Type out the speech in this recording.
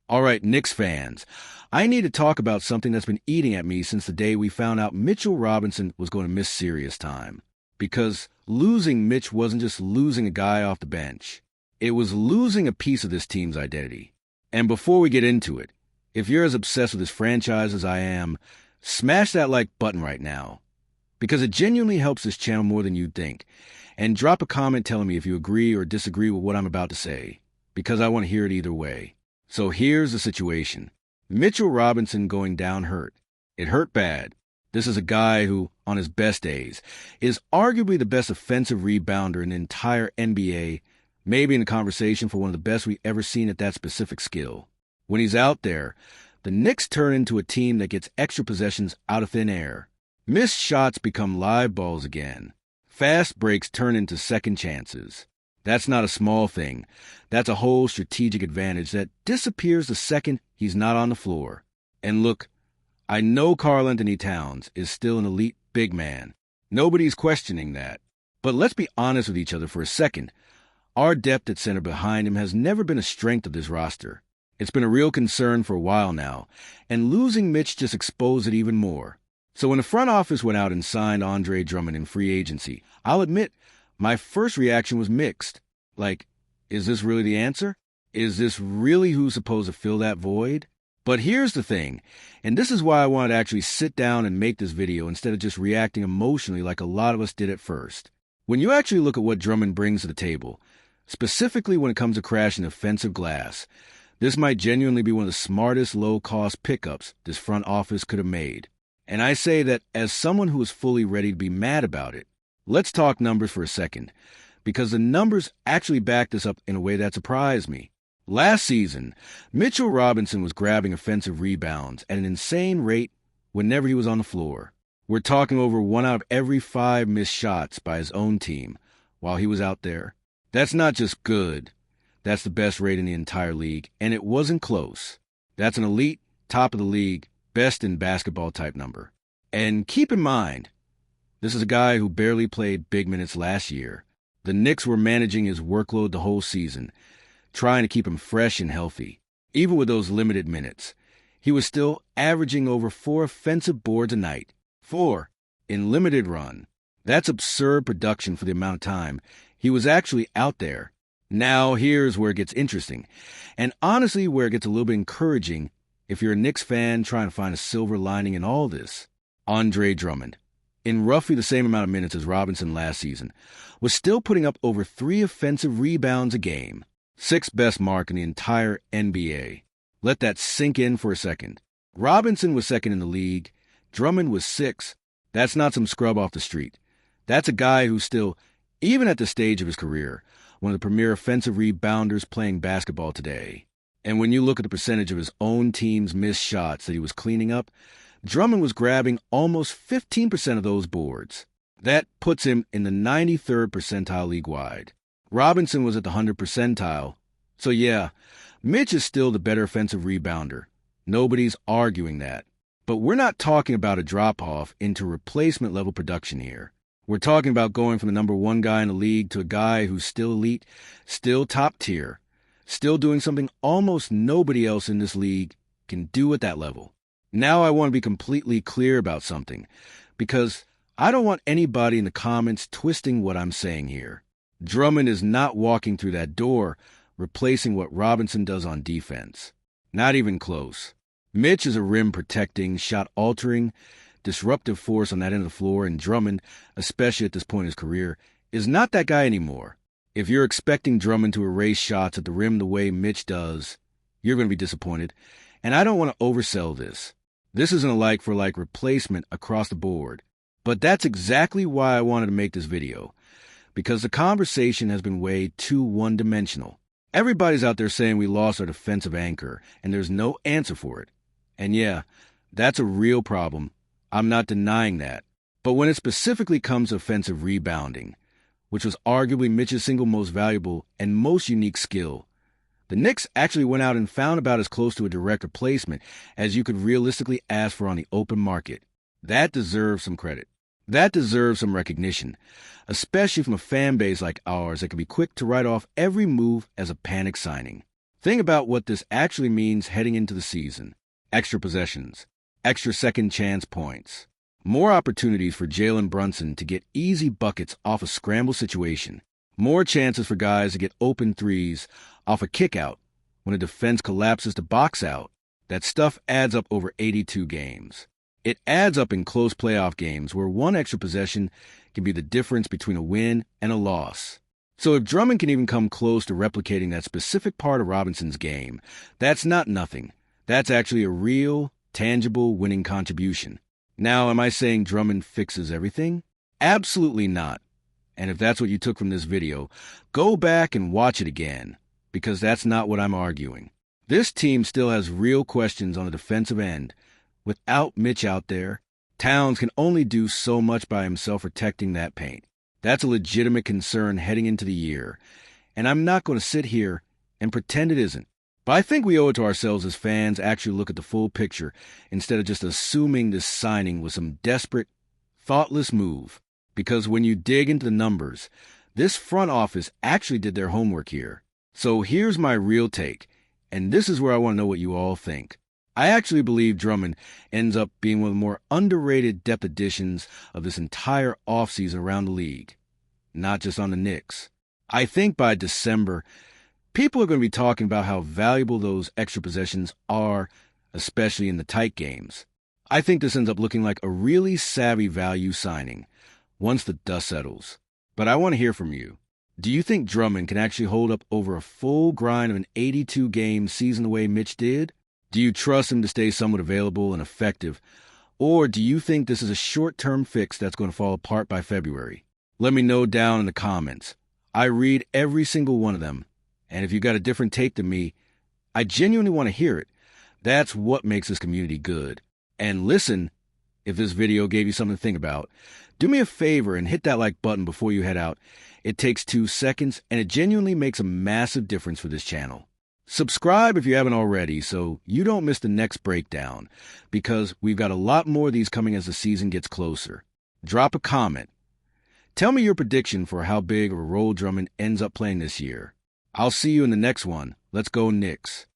All right, Knicks fans, I need to talk about something that's been eating at me since the day we found out Mitchell Robinson was going to miss serious time. Because losing Mitch wasn't just losing a guy off the bench. It was losing a piece of this team's identity. And before we get into it, if you're as obsessed with this franchise as I am, smash that like button right now. Because it genuinely helps this channel more than you'd think. And drop a comment telling me if you agree or disagree with what I'm about to say. Because I want to hear it either way. So here's the situation. Mitchell Robinson going down hurt. It hurt bad. This is a guy who, on his best days, is arguably the best offensive rebounder in the entire NBA, maybe in the conversation for one of the best we've ever seen at that specific skill. When he's out there, the Knicks turn into a team that gets extra possessions out of thin air. Missed shots become live balls again. Fast breaks turn into second chances. That's not a small thing. That's a whole strategic advantage that disappears the second he's not on the floor. And look, I know Karl-Anthony Towns is still an elite big man. Nobody's questioning that. But let's be honest with each other for a second. Our depth at center behind him has never been a strength of this roster. It's been a real concern for a while now, and losing Mitch just exposed it even more. So when the front office went out and signed Andre Drummond in free agency, I'll admit, my first reaction was mixed. Like, is this really the answer? Is this really who's supposed to fill that void? But here's the thing, and this is why I wanted to actually sit down and make this video instead of just reacting emotionally like a lot of us did at first. When you actually look at what Drummond brings to the table, specifically when it comes to crashing offensive glass, this might genuinely be one of the smartest low-cost pickups this front office could have made. And I say that as someone who is fully ready to be mad about it. Let's talk numbers for a second, because the numbers actually back this up in a way that surprised me. Last season, Mitchell Robinson was grabbing offensive rebounds at an insane rate whenever he was on the floor. We're talking over 1 out of every 5 missed shots by his own team while he was out there. That's not just good. That's the best rate in the entire league, and it wasn't close. That's an elite, top of the league, best in basketball type number. And keep in mind, this is a guy who barely played big minutes last year. The Knicks were managing his workload the whole season, trying to keep him fresh and healthy. Even with those limited minutes, he was still averaging over 4 offensive boards a night. 4 in limited run. That's absurd production for the amount of time he was actually out there. Now here's where it gets interesting, and honestly where it gets a little bit encouraging if you're a Knicks fan trying to find a silver lining in all this. Andre Drummond, in roughly the same amount of minutes as Robinson last season, was still putting up over 3 offensive rebounds a game. 6th best mark in the entire NBA. Let that sink in for a second. Robinson was 2nd in the league. Drummond was 6th. That's not some scrub off the street. That's a guy who's still, even at the stage of his career, one of the premier offensive rebounders playing basketball today. And when you look at the percentage of his own team's missed shots that he was cleaning up, Drummond was grabbing almost 15% of those boards. That puts him in the 93rd percentile league-wide. Robinson was at the 100th percentile. So yeah, Mitch is still the better offensive rebounder. Nobody's arguing that. But we're not talking about a drop-off into replacement-level production here. We're talking about going from the number 1 guy in the league to a guy who's still elite, still top tier, still doing something almost nobody else in this league can do at that level. Now I want to be completely clear about something, because I don't want anybody in the comments twisting what I'm saying here. Drummond is not walking through that door, replacing what Robinson does on defense. Not even close. Mitch is a rim-protecting, shot-altering, disruptive force on that end of the floor, and Drummond, especially at this point in his career, is not that guy anymore. If you're expecting Drummond to erase shots at the rim the way Mitch does, you're going to be disappointed. And I don't want to oversell this. This isn't a like-for-like replacement across the board. But that's exactly why I wanted to make this video. Because the conversation has been way too one-dimensional. Everybody's out there saying we lost our defensive anchor, and there's no answer for it. And yeah, that's a real problem. I'm not denying that. But when it specifically comes to offensive rebounding, which was arguably Mitch's single most valuable and most unique skill, the Knicks actually went out and found about as close to a direct replacement as you could realistically ask for on the open market. That deserves some credit. That deserves some recognition, especially from a fan base like ours that can be quick to write off every move as a panic signing. Think about what this actually means heading into the season. Extra possessions, extra second chance points, more opportunities for Jalen Brunson to get easy buckets off a scramble situation, more chances for guys to get open threes off a kick-out when a defense collapses to box out. That stuff adds up over 82 games. It adds up in close playoff games where one extra possession can be the difference between a win and a loss. So if Drummond can even come close to replicating that specific part of Robinson's game, that's not nothing. That's actually a real, tangible winning contribution. Now, am I saying Drummond fixes everything? Absolutely not. And if that's what you took from this video, go back and watch it again, because that's not what I'm arguing. This team still has real questions on the defensive end. Without Mitch out there, Towns can only do so much by himself protecting that paint. That's a legitimate concern heading into the year, and I'm not going to sit here and pretend it isn't. But I think we owe it to ourselves as fans to actually look at the full picture instead of just assuming this signing was some desperate, thoughtless move. Because when you dig into the numbers, this front office actually did their homework here. So here's my real take, and this is where I want to know what you all think. I actually believe Drummond ends up being one of the more underrated depth additions of this entire offseason around the league, not just on the Knicks. I think by December, people are going to be talking about how valuable those extra possessions are, especially in the tight games. I think this ends up looking like a really savvy value signing once the dust settles. But I want to hear from you. Do you think Drummond can actually hold up over a full grind of an 82-game season the way Mitch did? Do you trust him to stay somewhat available and effective? Or do you think this is a short-term fix that's going to fall apart by February? Let me know down in the comments. I read every single one of them. And if you got a different take than me, I genuinely want to hear it. That's what makes this community good. And listen, if this video gave you something to think about, do me a favor and hit that like button before you head out. It takes 2 seconds, and it genuinely makes a massive difference for this channel. Subscribe if you haven't already so you don't miss the next breakdown, because we've got a lot more of these coming as the season gets closer. Drop a comment. Tell me your prediction for how big of a role Drummond ends up playing this year. I'll see you in the next one. Let's go Knicks.